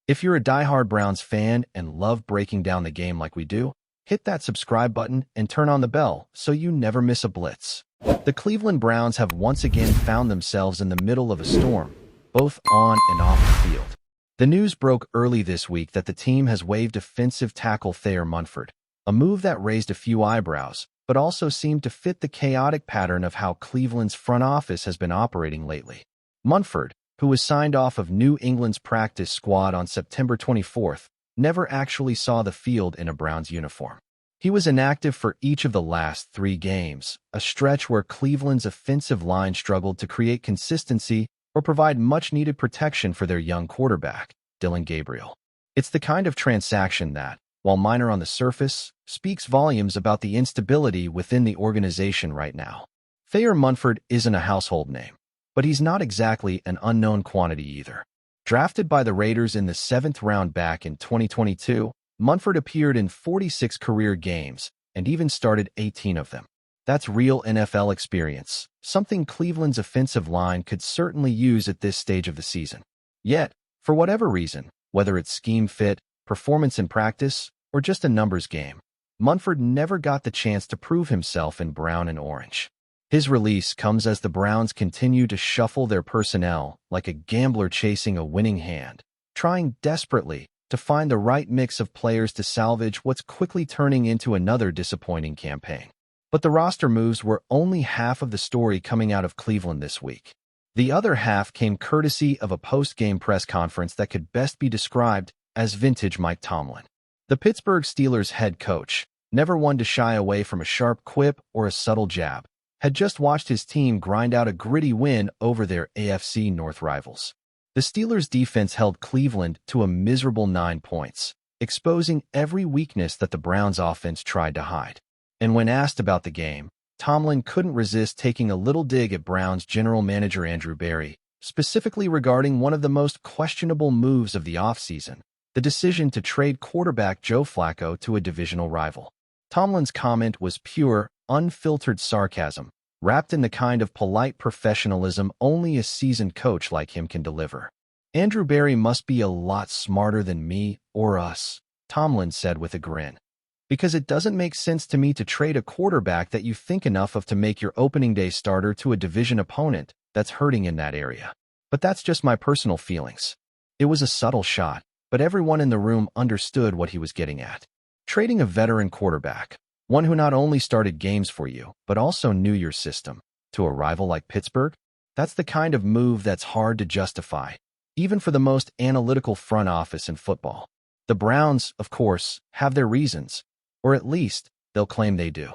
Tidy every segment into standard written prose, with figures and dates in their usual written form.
If you're a diehard Browns fan and love breaking down the game like we do, hit that subscribe button and turn on the bell so you never miss a blitz. The Cleveland Browns have once again found themselves in the middle of a storm, both on and off the field. The news broke early this week that the team has waived offensive tackle Thayer Munford, a move that raised a few eyebrows, but also seemed to fit the chaotic pattern of how Cleveland's front office has been operating lately. Munford, who was signed off of New England's practice squad on September 24th, never actually saw the field in a Browns uniform. He was inactive for each of the last 3 games, a stretch where Cleveland's offensive line struggled to create consistency or provide much-needed protection for their young quarterback, Dillon Gabriel. It's the kind of transaction that, while minor on the surface, speaks volumes about the instability within the organization right now. Thayer Munford isn't a household name, but he's not exactly an unknown quantity either. Drafted by the Raiders in the 7th round back in 2022, Munford appeared in 46 career games and even started 18 of them. That's real NFL experience, something Cleveland's offensive line could certainly use at this stage of the season. Yet, for whatever reason, whether it's scheme fit, performance in practice, or just a numbers game, Munford never got the chance to prove himself in brown and orange. His release comes as the Browns continue to shuffle their personnel like a gambler chasing a winning hand, trying desperately to find the right mix of players to salvage what's quickly turning into another disappointing campaign. But the roster moves were only half of the story coming out of Cleveland this week. The other half came courtesy of a post-game press conference that could best be described as vintage Mike Tomlin. The Pittsburgh Steelers head coach, never one to shy away from a sharp quip or a subtle jab, had just watched his team grind out a gritty win over their AFC North rivals. The Steelers' defense held Cleveland to a miserable 9 points, exposing every weakness that the Browns' offense tried to hide. And when asked about the game, Tomlin couldn't resist taking a little dig at Browns general manager Andrew Berry, specifically regarding one of the most questionable moves of the offseason, the decision to trade quarterback Joe Flacco to a divisional rival. Tomlin's comment was pure, unfiltered sarcasm, wrapped in the kind of polite professionalism only a seasoned coach like him can deliver. Andrew Berry must be a lot smarter than me or us, Tomlin said with a grin. Because it doesn't make sense to me to trade a quarterback that you think enough of to make your opening day starter to a division opponent that's hurting in that area. But that's just my personal feelings. It was a subtle shot, but everyone in the room understood what he was getting at. Trading a veteran quarterback, one who not only started games for you, but also knew your system, to a rival like Pittsburgh, that's the kind of move that's hard to justify, even for the most analytical front office in football. The Browns, of course, have their reasons, or at least they'll claim they do.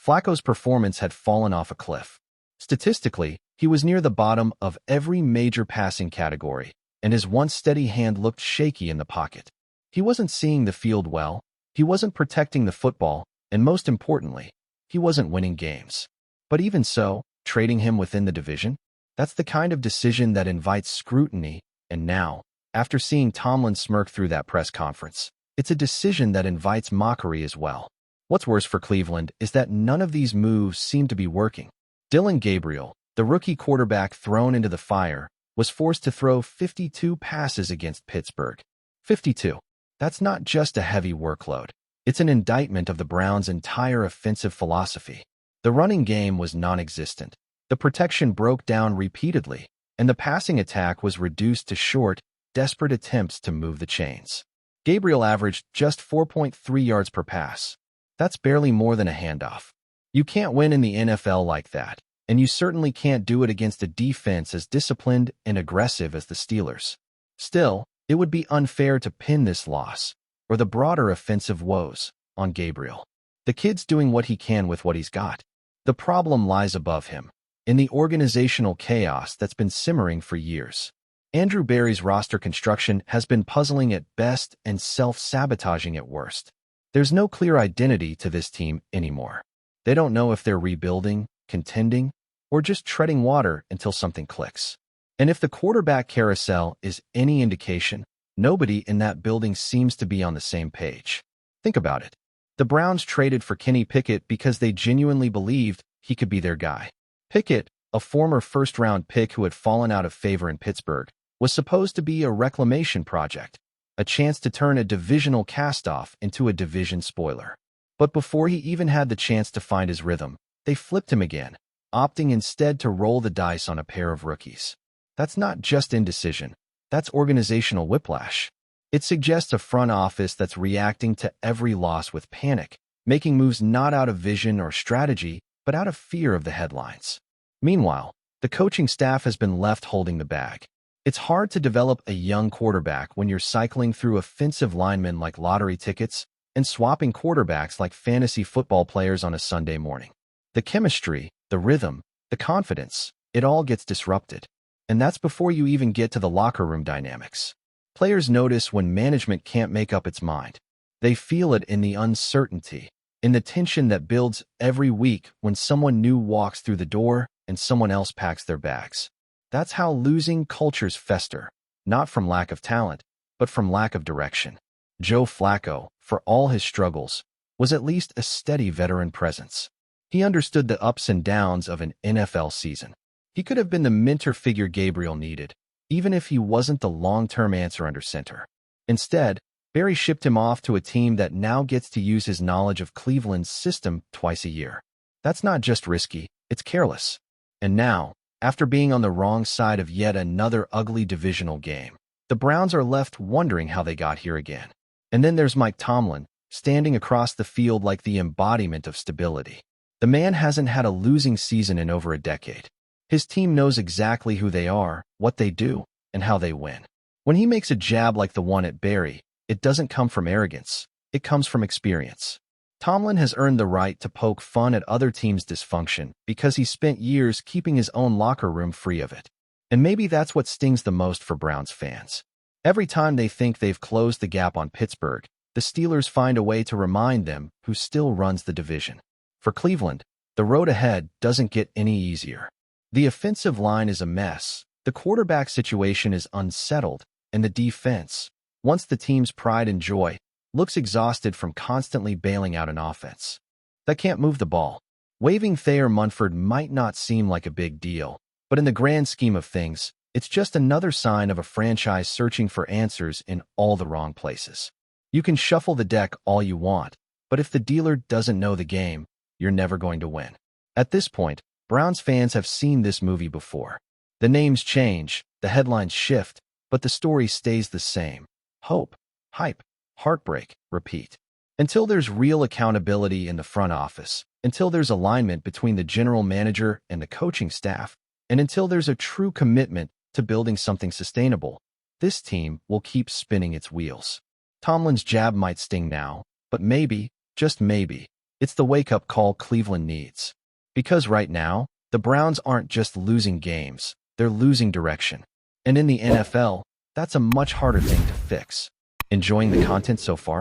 Flacco's performance had fallen off a cliff. Statistically, he was near the bottom of every major passing category, and his once steady hand looked shaky in the pocket. He wasn't seeing the field well, he wasn't protecting the football, and most importantly, he wasn't winning games. But even so, trading him within the division? That's the kind of decision that invites scrutiny, and now, after seeing Tomlin smirk through that press conference, it's a decision that invites mockery as well. What's worse for Cleveland is that none of these moves seem to be working. Dillon Gabriel, the rookie quarterback thrown into the fire, was forced to throw 52 passes against Pittsburgh. 52. That's not just a heavy workload. It's an indictment of the Browns' entire offensive philosophy. The running game was non-existent. The protection broke down repeatedly, and the passing attack was reduced to short, desperate attempts to move the chains. Gabriel averaged just 4.3 yards per pass. That's barely more than a handoff. You can't win in the NFL like that, and you certainly can't do it against a defense as disciplined and aggressive as the Steelers. Still, it would be unfair to pin this loss, or the broader offensive woes, on Gabriel. The kid's doing what he can with what he's got. The problem lies above him, in the organizational chaos that's been simmering for years. Andrew Berry's roster construction has been puzzling at best and self-sabotaging at worst. There's no clear identity to this team anymore. They don't know if they're rebuilding, contending, or just treading water until something clicks. And if the quarterback carousel is any indication, nobody in that building seems to be on the same page. Think about it. The Browns traded for Kenny Pickett because they genuinely believed he could be their guy. Pickett, a former first-round pick who had fallen out of favor in Pittsburgh, was supposed to be a reclamation project, a chance to turn a divisional cast-off into a division spoiler. But before he even had the chance to find his rhythm, they flipped him again, opting instead to roll the dice on a pair of rookies. That's not just indecision, that's organizational whiplash. It suggests a front office that's reacting to every loss with panic, making moves not out of vision or strategy, but out of fear of the headlines. Meanwhile, the coaching staff has been left holding the bag. It's hard to develop a young quarterback when you're cycling through offensive linemen like lottery tickets and swapping quarterbacks like fantasy football players on a Sunday morning. The chemistry, the rhythm, the confidence, it all gets disrupted. And that's before you even get to the locker room dynamics. Players notice when management can't make up its mind. They feel it in the uncertainty, in the tension that builds every week when someone new walks through the door and someone else packs their bags. That's how losing cultures fester, not from lack of talent, but from lack of direction. Joe Flacco, for all his struggles, was at least a steady veteran presence. He understood the ups and downs of an NFL season. He could have been the mentor figure Gabriel needed, even if he wasn't the long-term answer under center. Instead, Barry shipped him off to a team that now gets to use his knowledge of Cleveland's system twice a year. That's not just risky, it's careless. And now, after being on the wrong side of yet another ugly divisional game, the Browns are left wondering how they got here again. And then there's Mike Tomlin, standing across the field like the embodiment of stability. The man hasn't had a losing season in over a decade. His team knows exactly who they are, what they do, and how they win. When he makes a jab like the one at Barry, it doesn't come from arrogance, it comes from experience. Tomlin has earned the right to poke fun at other teams' dysfunction because he spent years keeping his own locker room free of it. And maybe that's what stings the most for Browns fans. Every time they think they've closed the gap on Pittsburgh, the Steelers find a way to remind them who still runs the division. For Cleveland, the road ahead doesn't get any easier. The offensive line is a mess, the quarterback situation is unsettled, and the defense, once the team's pride and joy, looks exhausted from constantly bailing out an offense that can't move the ball. Waiving Thayer Munford might not seem like a big deal, but in the grand scheme of things, it's just another sign of a franchise searching for answers in all the wrong places. You can shuffle the deck all you want, but if the dealer doesn't know the game, you're never going to win. At this point, Browns fans have seen this movie before. The names change, the headlines shift, but the story stays the same. Hope, hype, heartbreak, repeat. Until there's real accountability in the front office, until there's alignment between the general manager and the coaching staff, and until there's a true commitment to building something sustainable, this team will keep spinning its wheels. Tomlin's jab might sting now, but maybe, just maybe, it's the wake-up call Cleveland needs. Because right now, the Browns aren't just losing games, they're losing direction. And in the NFL, that's a much harder thing to fix. Enjoying the content so far?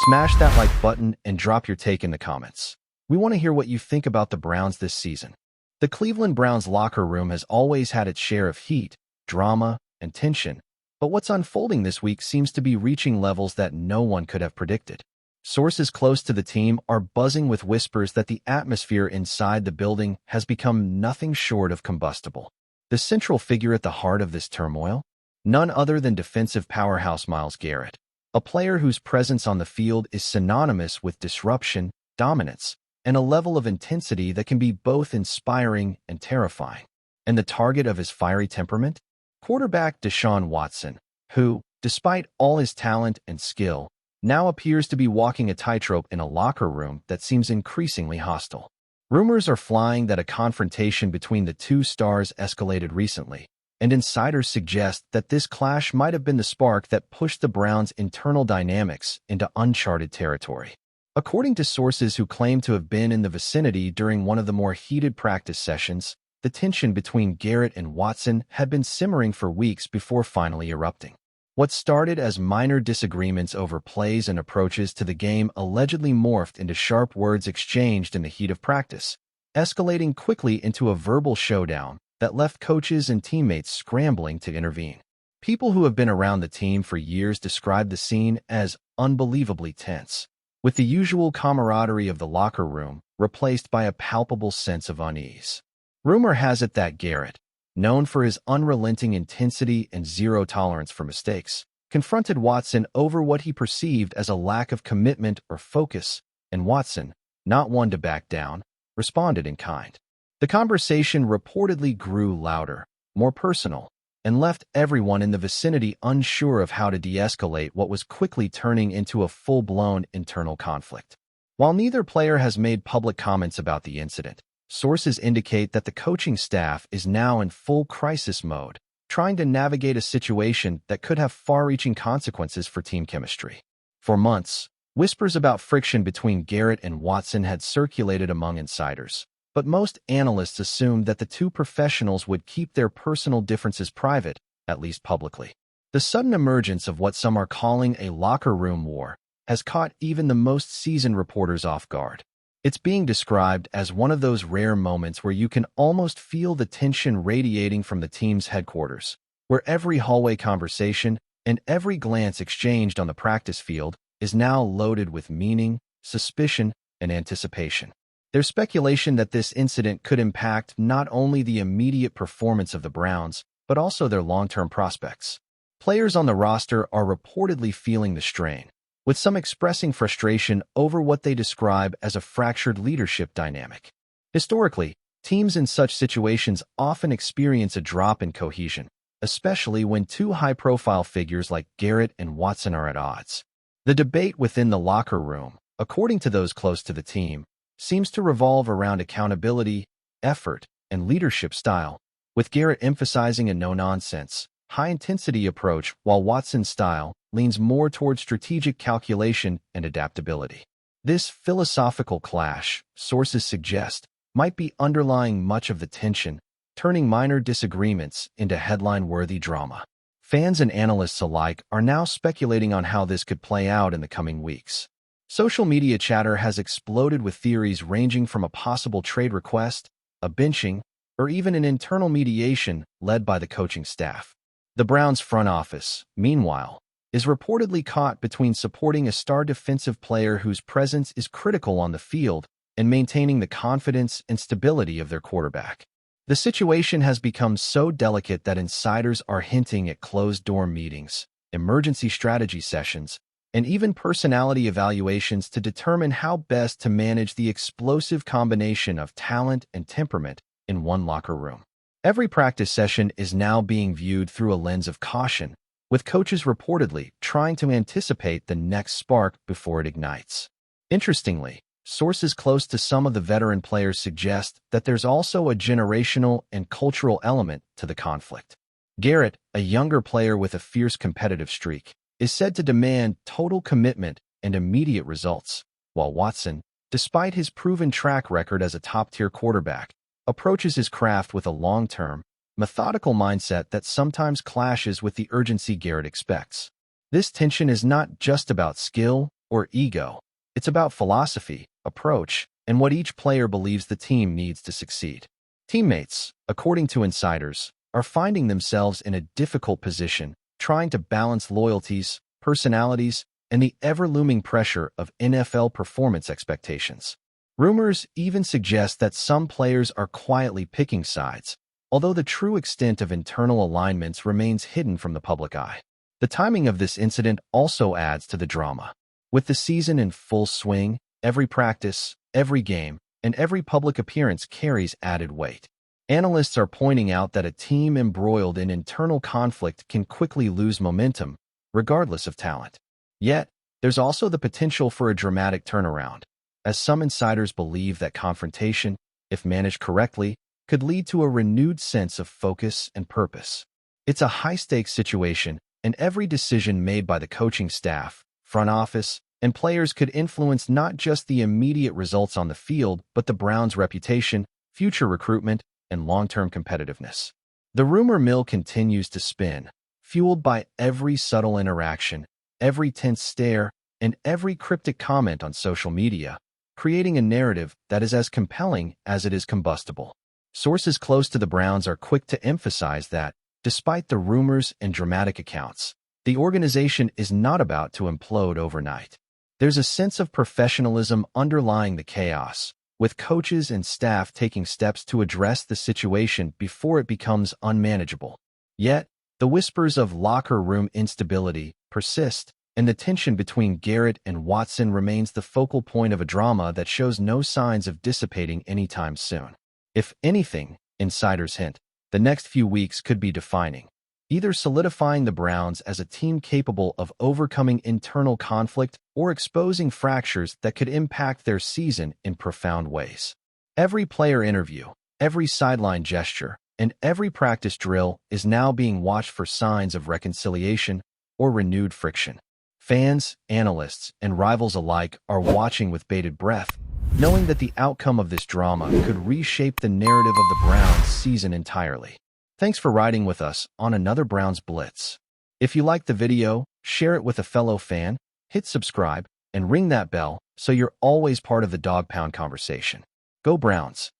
Smash that like button and drop your take in the comments. We want to hear what you think about the Browns this season. The Cleveland Browns locker room has always had its share of heat, drama, and tension, but what's unfolding this week seems to be reaching levels that no one could have predicted. Sources close to the team are buzzing with whispers that the atmosphere inside the building has become nothing short of combustible. The central figure at the heart of this turmoil? None other than defensive powerhouse Myles Garrett, a player whose presence on the field is synonymous with disruption, dominance, and a level of intensity that can be both inspiring and terrifying. And the target of his fiery temperament? Quarterback Deshaun Watson, who, despite all his talent and skill, now appears to be walking a tightrope in a locker room that seems increasingly hostile. Rumors are flying that a confrontation between the two stars escalated recently, and insiders suggest that this clash might have been the spark that pushed the Browns' internal dynamics into uncharted territory. According to sources who claim to have been in the vicinity during one of the more heated practice sessions, the tension between Garrett and Watson had been simmering for weeks before finally erupting. What started as minor disagreements over plays and approaches to the game allegedly morphed into sharp words exchanged in the heat of practice, escalating quickly into a verbal showdown that left coaches and teammates scrambling to intervene. People who have been around the team for years describe the scene as unbelievably tense, with the usual camaraderie of the locker room replaced by a palpable sense of unease. Rumor has it that Garrett, known for his unrelenting intensity and zero tolerance for mistakes, confronted Watson over what he perceived as a lack of commitment or focus, and Watson, not one to back down, responded in kind. The conversation reportedly grew louder, more personal, and left everyone in the vicinity unsure of how to de-escalate what was quickly turning into a full-blown internal conflict. While neither player has made public comments about the incident, sources indicate that the coaching staff is now in full crisis mode, trying to navigate a situation that could have far-reaching consequences for team chemistry. For months, whispers about friction between Garrett and Watson had circulated among insiders, but most analysts assumed that the two professionals would keep their personal differences private, at least publicly. The sudden emergence of what some are calling a locker room war has caught even the most seasoned reporters off guard. It's being described as one of those rare moments where you can almost feel the tension radiating from the team's headquarters, where every hallway conversation and every glance exchanged on the practice field is now loaded with meaning, suspicion, and anticipation. There's speculation that this incident could impact not only the immediate performance of the Browns, but also their long-term prospects. Players on the roster are reportedly feeling the strain, with some expressing frustration over what they describe as a fractured leadership dynamic. Historically, teams in such situations often experience a drop in cohesion, especially when two high-profile figures like Garrett and Watson are at odds. The debate within the locker room, according to those close to the team, seems to revolve around accountability, effort, and leadership style, with Garrett emphasizing a no-nonsense, high-intensity approach while Watson's style leans more toward strategic calculation and adaptability. This philosophical clash, sources suggest, might be underlying much of the tension, turning minor disagreements into headline-worthy drama. Fans and analysts alike are now speculating on how this could play out in the coming weeks. Social media chatter has exploded with theories ranging from a possible trade request, a benching, or even an internal mediation led by the coaching staff. The Browns front office, meanwhile, is reportedly caught between supporting a star defensive player whose presence is critical on the field and maintaining the confidence and stability of their quarterback. The situation has become so delicate that insiders are hinting at closed-door meetings, emergency strategy sessions, and even personality evaluations to determine how best to manage the explosive combination of talent and temperament in one locker room. Every practice session is now being viewed through a lens of caution, with coaches reportedly trying to anticipate the next spark before it ignites. Interestingly, sources close to some of the veteran players suggest that there's also a generational and cultural element to the conflict. Garrett, a younger player with a fierce competitive streak, is said to demand total commitment and immediate results, while Watson, despite his proven track record as a top-tier quarterback, approaches his craft with a long-term, methodical mindset that sometimes clashes with the urgency Garrett expects. This tension is not just about skill or ego. It's about philosophy, approach, and what each player believes the team needs to succeed. Teammates, according to insiders, are finding themselves in a difficult position, trying to balance loyalties, personalities, and the ever-looming pressure of NFL performance expectations. Rumors even suggest that some players are quietly picking sides, although the true extent of internal alignments remains hidden from the public eye. The timing of this incident also adds to the drama. With the season in full swing, every practice, every game, and every public appearance carries added weight. Analysts are pointing out that a team embroiled in internal conflict can quickly lose momentum, regardless of talent. Yet, there's also the potential for a dramatic turnaround, as some insiders believe that confrontation, if managed correctly, could lead to a renewed sense of focus and purpose. It's a high-stakes situation, and every decision made by the coaching staff, front office, and players could influence not just the immediate results on the field, but the Browns' reputation, future recruitment, and long-term competitiveness. The rumor mill continues to spin, fueled by every subtle interaction, every tense stare, and every cryptic comment on social media, creating a narrative that is as compelling as it is combustible. Sources close to the Browns are quick to emphasize that, despite the rumors and dramatic accounts, the organization is not about to implode overnight. There's a sense of professionalism underlying the chaos, with coaches and staff taking steps to address the situation before it becomes unmanageable. Yet, the whispers of locker room instability persist, and the tension between Garrett and Watson remains the focal point of a drama that shows no signs of dissipating anytime soon. If anything, insiders hint, the next few weeks could be defining, either solidifying the Browns as a team capable of overcoming internal conflict or exposing fractures that could impact their season in profound ways. Every player interview, every sideline gesture, and every practice drill is now being watched for signs of reconciliation or renewed friction. Fans, analysts, and rivals alike are watching with bated breath, knowing that the outcome of this drama could reshape the narrative of the Browns' season entirely. Thanks for riding with us on another Browns Blitz. If you liked the video, share it with a fellow fan, hit subscribe, and ring that bell so you're always part of the Dawg Pound conversation. Go Browns!